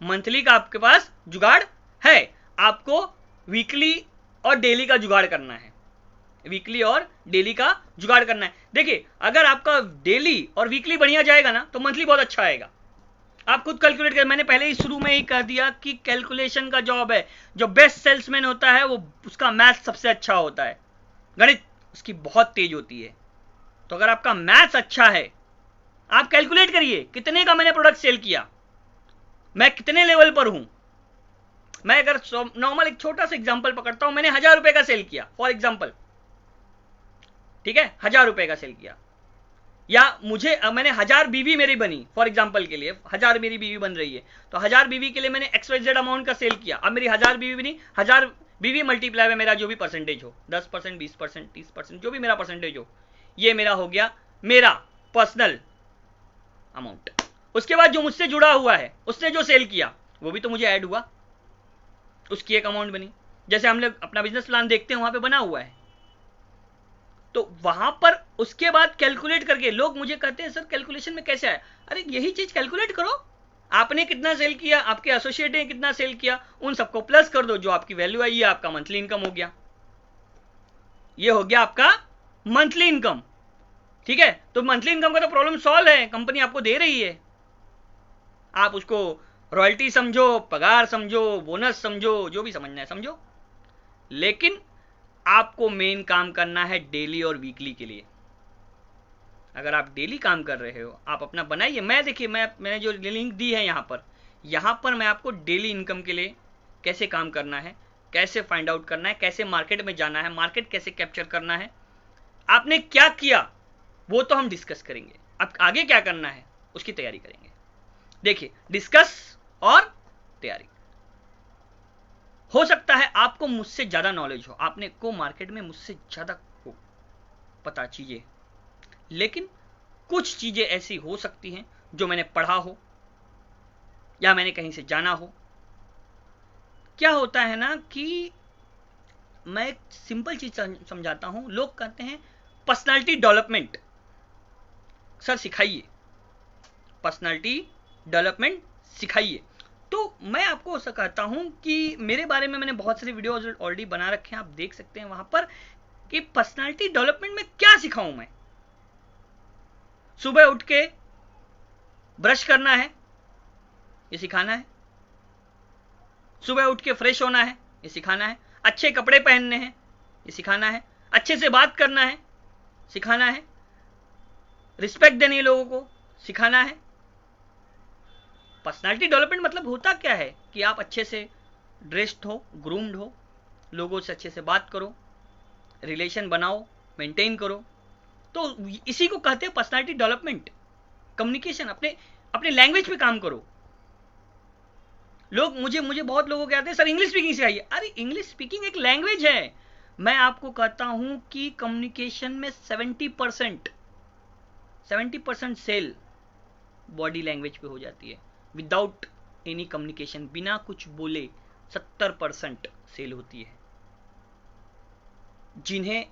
मंथली का आपके पास जुगाड़ है, आपको वीकली और डेली का जुगाड़ करना है, वीकली और डेली का जुगाड़ करना है। देखिए अगर आपका डेली और वीकली बढ़िया जाएगा ना तो मंथली बहुत अच्छा आएगा। आप खुद कैलकुलेट कर, मैंने पहले ही शुरू में ही कह दिया कि कैलकुलेशन का जॉब है। जो बेस्ट सेल्समैन होता है वो उसका मैथ सबसे अच्छा होता है, गणित उसकी बहुत तेज होती है। तो अगर आपका मैथ्स अच्छा है, आप कैलकुलेट करिए कितने का मैंने प्रोडक्ट सेल किया, मैं कितने लेवल पर हूं। मैं अगर नॉर्मल एक छोटा सा एग्जांपल पकड़ता हूं, मैंने 1000 रुपए का सेल किया फॉर एग्जांपल, ठीक है, 1000 रुपए का सेल किया, या मैंने 1000 बीवी मेरी बनी फॉर एग्जांपल के लिए, 1000 मेरी बीवी बन रही है, तो 1000 बीवी के लिए मैंने XYZ अमाउंट का सेल किया। अब मेरी 1000 बीवी बनी, 1000 बीवी मल्टीप्लाई में मेरा जो भी परसेंटेज हो, 10%, 20%, 30%, जो भी मेरा परसेंटेज हो, ये मेरा हो गया मेरा पर्सनल अमाउंट। उसके बाद जो मुझसे जुड़ा हुआ है, उसने जो सेल किया वो भी तो मुझे ऐड हुआ, उसकी एक अमाउंट बनी। जैसे हम लोग अपना बिजनेस प्लान देखते हैं वहां पे बना हुआ है, तो वहां पर उसके बाद कैलकुलेट करके लोग मुझे कहते हैं सर कैलकुलेशन में कैसे आया, अरे यही चीज कैलकुलेट करो, आपने कितना सेल किया, आपके एसोसिएट ने कितना सेल किया, उन सबको प्लस कर दो, जो आपकी वैल्यू आई, ये आपका मंथली इनकम हो गया, ये हो गया आपका मंथली इनकम, ठीक है। तो मंथली इनकम का तो प्रॉब्लम सॉल्व है, कंपनी आपको दे रही है, आप उसको रॉयल्टी समझो, पगार समझो, बोनस समझो, जो भी समझना है समझो, लेकिन आपको मेन काम करना है डेली और वीकली के लिए। अगर आप डेली काम कर रहे हो, आप अपना बनाइए। मैं देखिए, मैंने जो लिंक दी है यहाँ पर मैं आपको डेली इनकम के लिए कैसे काम करना है, कैसे फाइंड आउट करना है, कैसे मार्केट में जाना है, मार्केट कैसे कैप्चर करना है, आपने क्या किया वो तो हम डिस्कस करेंगे। अब आगे क्या करना है उसकी तैयारी करेंगे। देखिए, डिस्कस और तैयारी। हो सकता है आपको मुझसे ज्यादा नॉलेज हो, आपने को मार्केट में मुझसे ज्यादा हो पता चीजें, लेकिन कुछ चीजें ऐसी हो सकती हैं जो मैंने पढ़ा हो या मैंने कहीं से जाना हो। क्या होता है ना कि मैं एक सिंपल चीज समझाता हूं। लोग कहते हैं पर्सनालिटी डेवलपमेंट सर सिखाइए, पर्सनालिटी डेवलपमेंट सिखाइए। तो मैं आपको ऐसा कहता हूं कि मेरे बारे में मैंने बहुत सारे वीडियोस ऑलरेडी बना रखे हैं, आप देख सकते हैं वहां पर कि पर्सनालिटी डेवलपमेंट में क्या सिखाऊं मैं। सुबह उठ के ब्रश करना है, ये सिखाना है। सुबह उठ के फ्रेश होना है, ये सिखाना है। अच्छे कपड़े पहनने हैं, ये सिखाना है। अच्छे से बात करना है, सिखाना है। रिस्पेक्ट देनी है, लोगों को सिखाना है। पर्सनालिटी डेवलपमेंट मतलब होता क्या है कि आप अच्छे से ड्रेस्ड हो, ग्रूम्ड हो, लोगों से अच्छे से बात करो, रिलेशन बनाओ, मेंटेन करो। तो इसी को कहते हैं पर्सनालिटी डेवलपमेंट। कम्युनिकेशन, अपने अपने लैंग्वेज पे काम करो। लोग मुझे बहुत लोगों कहते हैं सर इंग्लिश स्पीकिंग सिखाइए। अरे इंग्लिश स्पीकिंग एक लैंग्वेज है। मैं आपको कहता हूं कि कम्युनिकेशन में 70% सेल बॉडी लैंग्वेज पे हो जाती है। विदाउट एनी कम्युनिकेशन, बिना कुछ बोले 70% सेल होती है। जिन्हें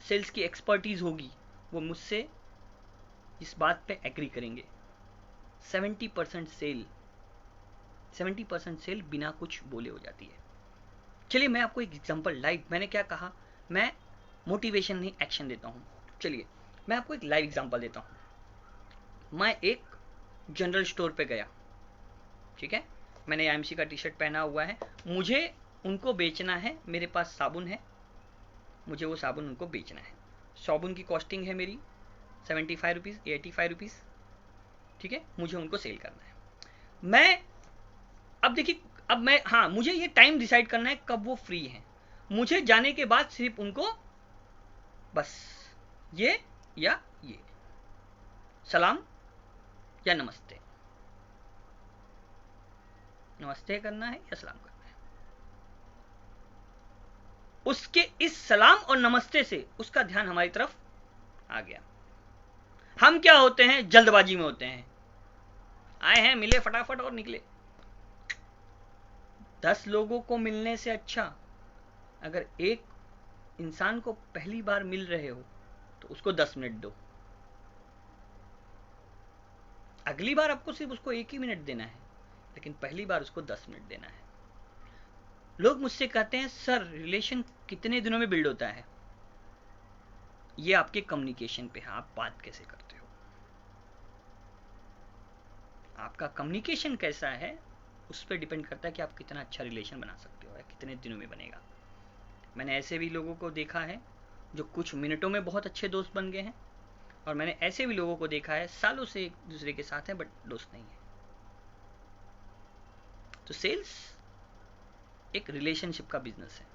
सेल्स की एक्सपर्टीज होगी वो मुझसे इस बात पे एग्री करेंगे। 70% सेल बिना कुछ बोले हो जाती है। चलिए मैं आपको एक एग्जांपल लाइव, मैंने क्या कहा, मैं मोटिवेशन नहीं एक्शन देता हूं। चलिए मैं आपको एक लाइव एग्जांपल देता हूं। मैं एक जनरल स्टोर पे गया, ठीक है, मैंने आईएमसी का टी शर्ट पहना हुआ है, मुझे उनको बेचना है, मेरे पास साबुन है, मुझे वो साबुन उनको बेचना है। साबुन की कॉस्टिंग है मेरी 75 रुपीज़, 85 रुपीज़, ठीक है, मुझे उनको सेल करना है। मैं अब देखिए, अब मैं, हाँ, मुझे ये टाइम डिसाइड करना है कब वो फ्री हैं। मुझे जाने के बाद सिर्फ उनको बस ये या ये सलाम या नमस्ते करना है या सलाम करना है। उसके इस सलाम और नमस्ते से उसका ध्यान हमारी तरफ आ गया। हम क्या होते हैं, जल्दबाजी में होते हैं, आए हैं, मिले फटाफट और निकले। 10 लोगों को मिलने से अच्छा अगर एक इंसान को पहली बार मिल रहे हो तो उसको 10 मिनट दो। अगली बार आपको सिर्फ उसको 1 ही मिनट देना है, लेकिन पहली बार उसको 10 मिनट देना है। लोग मुझसे कहते हैं सर रिलेशन कितने दिनों में बिल्ड होता है? ये आपके कम्युनिकेशन पे है, आप बात कैसे करते हो। आपका कम्युनिकेशन कैसा है उस पर डिपेंड करता है कि आप कितना अच्छा रिलेशन बना सकते हो या कितने दिनों में बनेगा। मैंने ऐसे भी लोगों को देखा है जो कुछ मिनटों में बहुत अच्छे दोस्त बन गए हैं, और मैंने ऐसे भी लोगों को देखा है सालों से एक दूसरे के साथ हैं बट दोस्त नहीं है। तो सेल्स एक रिलेशनशिप का बिजनेस है।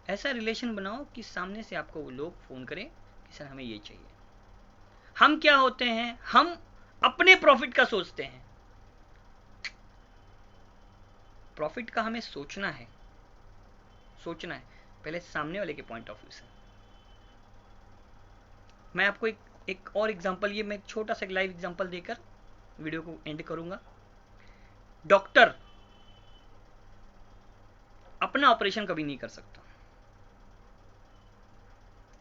ऐसा रिलेशन बनाओ कि सामने से आपको वो लोग फोन करें कि सर हमें ये चाहिए। हम क्या होते हैं, हम अपने प्रॉफिट का सोचते हैं। प्रॉफिट का हमें सोचना है पहले सामने वाले के पॉइंट ऑफ व्यू से। मैं आपको एक और एग्जांपल, ये मैं एक छोटा सा लाइव एग्जांपल देकर वीडियो को एंड करूंगा। डॉक्टर अपना ऑपरेशन कभी नहीं कर सकता।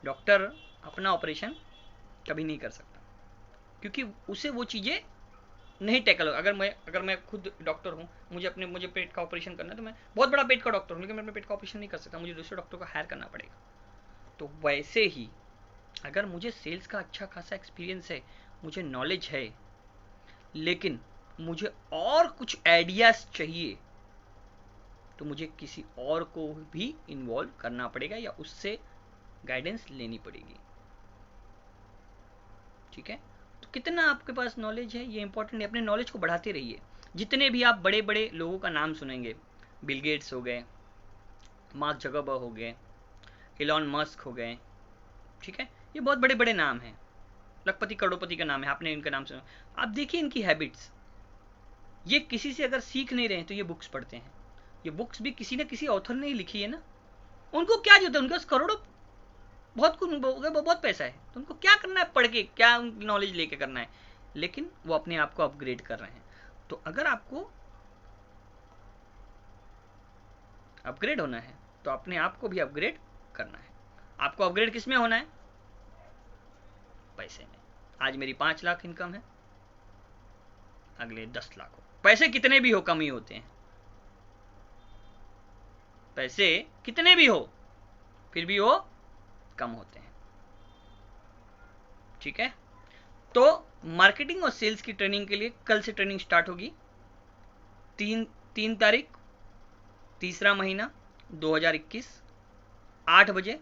डॉक्टर अपना ऑपरेशन कभी नहीं कर सकता क्योंकि उसे वो चीजें नहीं टैकल। अगर मैं खुद डॉक्टर हूं, मुझे पेट का ऑपरेशन करना है, तो मैं बहुत बड़ा पेट का डॉक्टर हूं, लेकिन मैं अपने पेट का ऑपरेशन नहीं कर सकता, मुझे दूसरे डॉक्टर को हायर करना पड़ेगा। तो वैसे ही अगर मुझे सेल्स का अच्छा खासा एक्सपीरियंस है, मुझे नॉलेज है, लेकिन मुझे और कुछ आइडियाज चाहिए, तो मुझे किसी और को भी इन्वॉल्व करना पड़ेगा या उससे गाइडेंस लेनी पड़ेगी। ठीक है, तो कितना आपके पास नॉलेज है ये इंपॉर्टेंट है। अपने नॉलेज को बढ़ाते रहिए। जितने भी आप बड़े बड़े लोगों का नाम सुनेंगे, बिल गेट्स हो गए, मार्क जगरबर्ग हो गए, इलॉन मस्क हो गए, ठीक है, ये बहुत बड़े बड़े नाम हैं, लखपति करोड़पति का नाम है, आपने इनका नाम सुना। आप देखिए इनकी हैबिट्स, ये किसी से अगर सीख नहीं रहे हैं तो ये बुक्स पढ़ते हैं। ये बुक्स भी किसी न किसी ऑथर ने ही लिखी है ना। उनको क्या जरूरत है, उनके पास करोड़ों, बहुत पैसा है, तो उनको क्या करना है, पढ़ के क्या नॉलेज लेके करना है, लेकिन वो अपने आप को अपग्रेड कर रहे हैं। तो अगर आपको अपग्रेड होना है तो अपने आप को भी अपग्रेड करना है। आपको अपग्रेड किस में होना है? पैसे में। आज मेरी 5 लाख इनकम है, अगले 10 लाख हो। पैसे कितने भी हो कम ही होते हैं, पैसे कितने भी हो फिर भी वो कम होते हैं। ठीक है, तो मार्केटिंग और सेल्स की ट्रेनिंग के लिए कल से ट्रेनिंग स्टार्ट होगी। 3 तारीख 3रा महीना 2021 8 बजे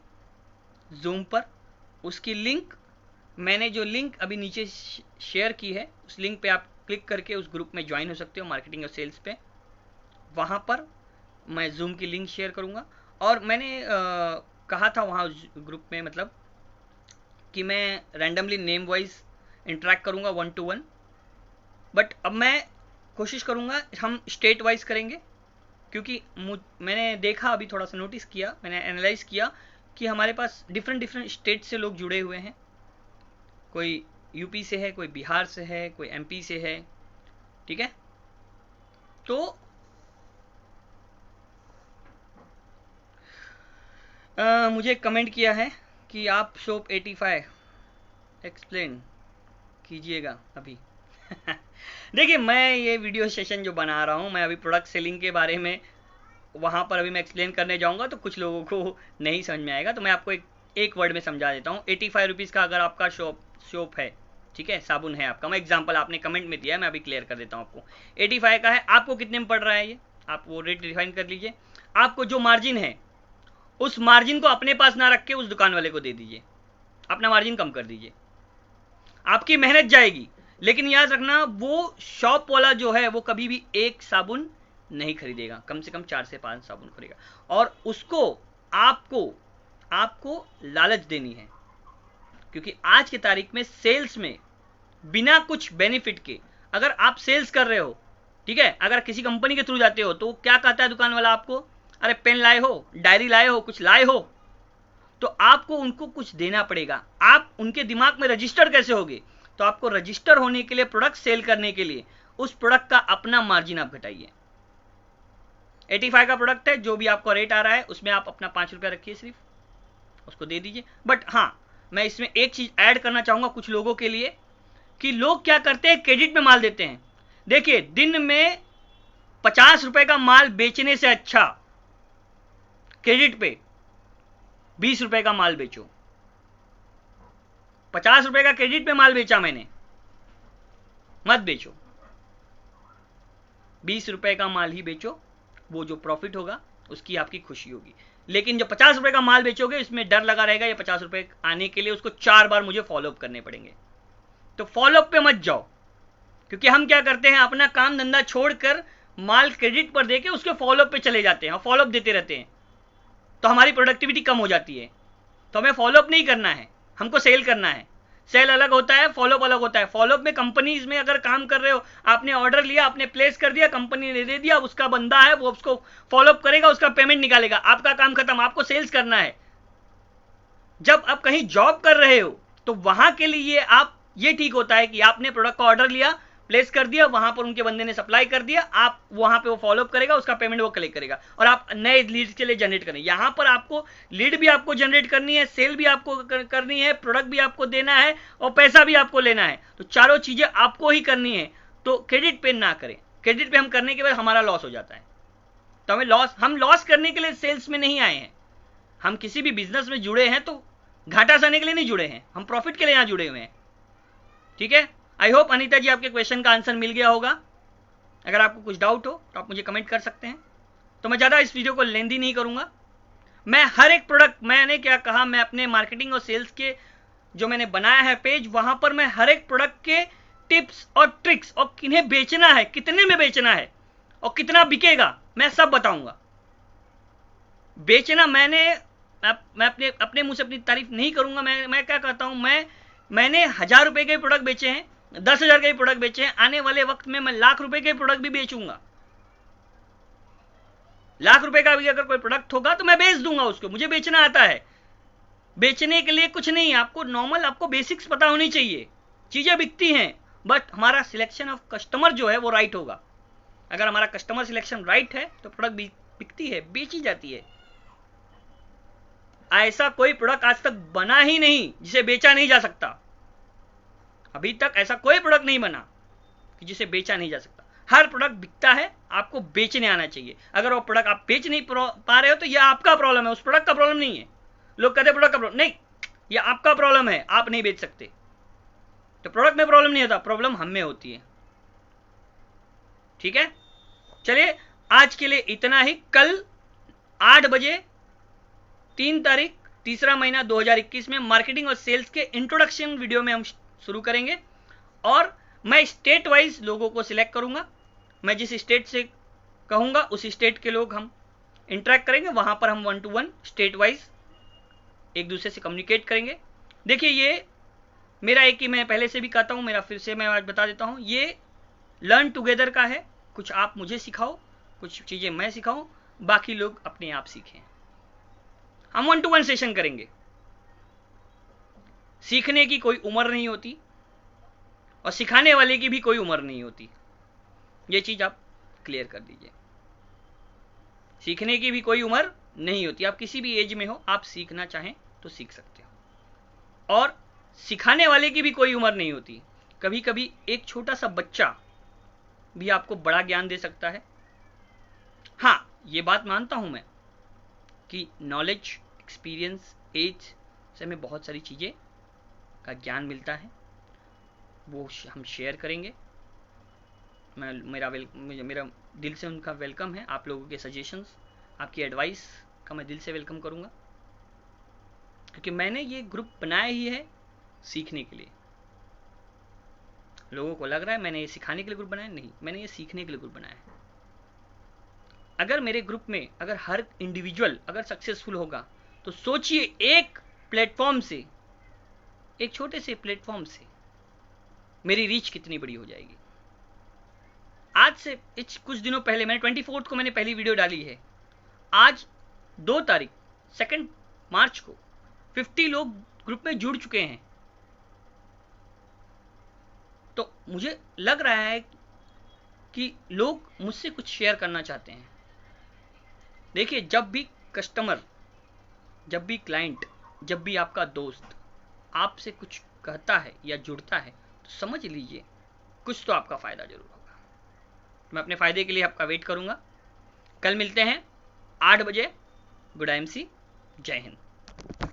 जूम पर। उसकी लिंक मैंने जो लिंक अभी नीचे शेयर की है उस लिंक पे आप क्लिक करके उस ग्रुप में ज्वाइन हो सकते हो, मार्केटिंग और सेल्स पे। वहाँ पर मैं जूम की लिंक शेयर करूँगा। और मैंने कहा था वहाँ ग्रुप में, मतलब कि मैं रैंडमली नेम वाइज इंटरेक्ट करूँगा 1 to 1, बट अब मैं कोशिश करूँगा हम स्टेट वाइज करेंगे, क्योंकि मैंने देखा, अभी थोड़ा सा नोटिस किया, मैंने एनालाइज किया कि हमारे पास डिफरेंट स्टेट से लोग जुड़े हुए हैं। कोई यूपी से है, कोई बिहार से है, कोई एमपी से है, ठीक है। तो मुझे कमेंट किया है कि आप शॉप 85 एक्सप्लेन कीजिएगा अभी। देखिए, मैं ये वीडियो सेशन जो बना रहा हूँ, मैं अभी प्रोडक्ट सेलिंग के बारे में वहाँ पर अभी मैं एक्सप्लेन करने जाऊँगा तो कुछ लोगों को नहीं समझ में आएगा, तो मैं आपको एक वर्ड में समझा देता हूँ। 85 रुपीज़ का अगर आपका शॉप है, ठीक है, साबुन है आपका, मैं एग्जांपल आपने कमेंट में दिया है, मैं अभी क्लियर कर देता हूँ आपको। 85 का है, आपको कितने में पड़ रहा है ये, आप वो रेट डिफाइन कर लीजिए। आपको जो मार्जिन है उस मार्जिन को अपने पास ना रख के उस दुकान वाले को दे दीजिए, अपना मार्जिन कम कर दीजिए। आपकी मेहनत जाएगी, लेकिन याद रखना वो शॉप वाला जो है वो कभी भी एक साबुन नहीं खरीदेगा, कम से कम 4 से 5 साबुन खरीदेगा, और उसको आपको लालच देनी है। क्योंकि आज की तारीख में सेल्स में बिना कुछ बेनिफिट के अगर आप सेल्स कर रहे हो, ठीक है, अगर किसी कंपनी के थ्रू जाते हो तो क्या कहता है दुकान वाला आपको, अरे पेन लाए हो, डायरी लाए हो, कुछ लाए हो, तो आपको उनको कुछ देना पड़ेगा। आप उनके दिमाग में रजिस्टर कैसे होगे, तो आपको रजिस्टर होने के लिए, प्रोडक्ट सेल करने के लिए उस प्रोडक्ट का अपना मार्जिन आप घटाइए। 85 का प्रोडक्ट है, जो भी आपको रेट आ रहा है उसमें आप अपना 5 रुपया रखिए, सिर्फ उसको दे दीजिए। बट हाँ, मैं इसमें एक चीज ऐड करना चाहूंगा कुछ लोगों के लिए, कि लोग क्या करते हैं, क्रेडिट में माल देते हैं। देखिए, दिन में 50 रुपए का माल बेचने से अच्छा क्रेडिट पे 20 रुपए का माल बेचो। 50 रुपए का क्रेडिट पे माल बेचा मैंने, मत बेचो, 20 रुपए का माल ही बेचो, वो जो प्रॉफिट होगा उसकी आपकी खुशी होगी। लेकिन जो 50 रुपए का माल बेचोगे, इसमें डर लगा रहेगा, ये 50 रुपए आने के लिए उसको 4 बार मुझे फॉलोअप करने पड़ेंगे। तो फॉलोअप पे मत जाओ, क्योंकि हम क्या करते हैं, अपना काम धंधा छोड़कर माल क्रेडिट पर देके उसके फॉलोअप पे चले जाते हैं, फॉलोअप देते रहते हैं, तो हमारी प्रोडक्टिविटी कम हो जाती है। तो हमें फॉलोअप नहीं करना है, हमको सेल करना है। सेल अलग होता है, फॉलोअप अलग होता है। फॉलोअप में कंपनीज में अगर काम कर रहे हो, आपने ऑर्डर लिया, आपने प्लेस कर दिया, कंपनी ने दे दिया, उसका बंदा है वो उसको फॉलोअप करेगा, उसका पेमेंट निकालेगा, आपका काम खत्म, आपको सेल्स करना है। जब आप कहीं जॉब कर रहे हो तो वहां के लिए आप, ये ठीक होता है कि आपने प्रोडक्ट का ऑर्डर लिया, प्लेस कर दिया, वहां पर उनके बंदे ने सप्लाई कर दिया, आप वहां पे वो फॉलोअप करेगा, उसका पेमेंट वो कलेक्ट करेगा, और आप नए लीड के लिए जनरेट करें। यहां पर आपको लीड भी आपको जनरेट करनी है, सेल भी आपको करनी है, प्रोडक्ट भी आपको देना है, और पैसा भी आपको लेना है। तो चारों चीजें आपको ही करनी है। तो क्रेडिट पे ना करें, क्रेडिट पे हम करने के बाद हमारा लॉस हो जाता है। तो हम लॉस करने के लिए सेल्स में नहीं आए हैं। हम किसी भी बिजनेस में जुड़े हैं तो घाटा सहने के लिए नहीं जुड़े हैं, हम प्रॉफिट के लिए यहां जुड़े हुए हैं, ठीक है। आई होप अनीता जी आपके क्वेश्चन का आंसर मिल गया होगा। अगर आपको कुछ डाउट हो तो आप मुझे कमेंट कर सकते हैं। तो मैं ज़्यादा इस वीडियो को लेंदी नहीं करूंगा। मैं हर एक प्रोडक्ट, मैंने क्या कहा, मैं अपने मार्केटिंग और सेल्स के जो मैंने बनाया है पेज, वहां पर मैं हर एक प्रोडक्ट के टिप्स और ट्रिक्स और किन्हें बेचना है, कितने में बेचना है और कितना बिकेगा, मैं सब बताऊंगा। बेचना मैं अपने मुंह से अपनी तारीफ नहीं करूंगा। मैं क्या कहता हूं, मैंने 1000 रुपए के प्रोडक्ट बेचे हैं, 10,000 के प्रोडक्ट बेचे हैं, आने वाले वक्त में मैं लाख रुपए के प्रोडक्ट भी बेचूंगा। लाख रुपए का भी अगर कोई प्रोडक्ट होगा तो मैं बेच दूंगा उसको, मुझे बेचना आता है। बेचने के लिए कुछ नहीं, आपको नॉर्मल, आपको बेसिक्स पता होनी चाहिए। चीजें बिकती हैं, बट हमारा सिलेक्शन ऑफ कस्टमर जो है वो राइट होगा। अगर हमारा कस्टमर सिलेक्शन राइट है तो प्रोडक्ट बिकती है, बेची जाती है। ऐसा कोई प्रोडक्ट आज तक बना ही नहीं जिसे बेचा नहीं जा सकता। अभी तक ऐसा कोई प्रोडक्ट नहीं बना कि जिसे बेचा नहीं जा सकता। हर प्रोडक्ट बिकता है, आपको बेचने आना चाहिए। अगर वो प्रोडक्ट आप बेच नहीं पा रहे हो तो यह आपका प्रॉब्लम है, उस प्रोडक्ट का प्रॉब्लम नहीं है। लोग कहते प्रोडक्ट का प्रॉब्लम नहीं, यह आपका प्रॉब्लम है, आप नहीं बेच सकते। तो प्रोडक्ट में प्रॉब्लम नहीं होता, प्रॉब्लम हम में होती है, ठीक है। चलिए, आज के लिए इतना ही। कल 8 बजे 3 तीसरा महीना 2021 में मार्केटिंग और सेल्स के इंट्रोडक्शन वीडियो में हम शुरू करेंगे और मैं स्टेट वाइज लोगों को सिलेक्ट करूंगा। मैं जिस स्टेट से कहूंगा उस स्टेट के लोग हम इंटरेक्ट करेंगे, वहां पर हम 1 to 1 स्टेट वाइज एक दूसरे से कम्युनिकेट करेंगे। देखिए ये मेरा एक ही मैं पहले से भी कहता हूं, मेरा फिर से मैं आज बता देता हूं, ये लर्न टुगेदर का है। कुछ आप मुझे सिखाओ, कुछ चीजें मैं सिखाऊं, बाकी लोग अपने आप सीखें। हम 1 to 1 सेशन करेंगे। सीखने की कोई उम्र नहीं होती और सिखाने वाले की भी कोई उम्र नहीं होती, ये चीज आप क्लियर कर दीजिए। सीखने की भी कोई उम्र नहीं होती, आप किसी भी एज में हो, आप सीखना चाहें तो सीख सकते हो। और सिखाने वाले की भी कोई उम्र नहीं होती। कभी कभी एक छोटा सा बच्चा भी आपको बड़ा ज्ञान दे सकता है। हाँ, ये बात मानता हूं मैं कि नॉलेज, एक्सपीरियंस, एज से हमें बहुत सारी चीजें का ज्ञान मिलता है, वो हम शेयर करेंगे। मेरा दिल से उनका वेलकम है। आप लोगों के सजेशंस, आपकी एडवाइस का मैं दिल से वेलकम करूंगा, क्योंकि मैंने ये ग्रुप बनाया ही है सीखने के लिए। लोगों को लग रहा है मैंने ये सिखाने के लिए ग्रुप बनाया, नहीं, मैंने ये सीखने के लिए ग्रुप बनाया है। अगर मेरे ग्रुप में अगर हर इंडिविजुअल अगर सक्सेसफुल होगा तो सोचिए एक प्लेटफॉर्म से, एक छोटे से प्लेटफॉर्म से मेरी रीच कितनी बड़ी हो जाएगी। आज से कुछ दिनों पहले मैंने 24 को मैंने पहली वीडियो डाली है। आज 2 तारीख 2 मार्च को 50 लोग ग्रुप में जुड़ चुके हैं। तो मुझे लग रहा है कि लोग मुझसे कुछ शेयर करना चाहते हैं। देखिए, जब भी कस्टमर, जब भी क्लाइंट, जब भी आपका दोस्त आपसे कुछ कहता है या जुड़ता है तो समझ लीजिए कुछ तो आपका फायदा जरूर होगा। मैं अपने फायदे के लिए आपका वेट करूंगा। कल मिलते हैं 8 बजे। गुड IMC, जय हिंद।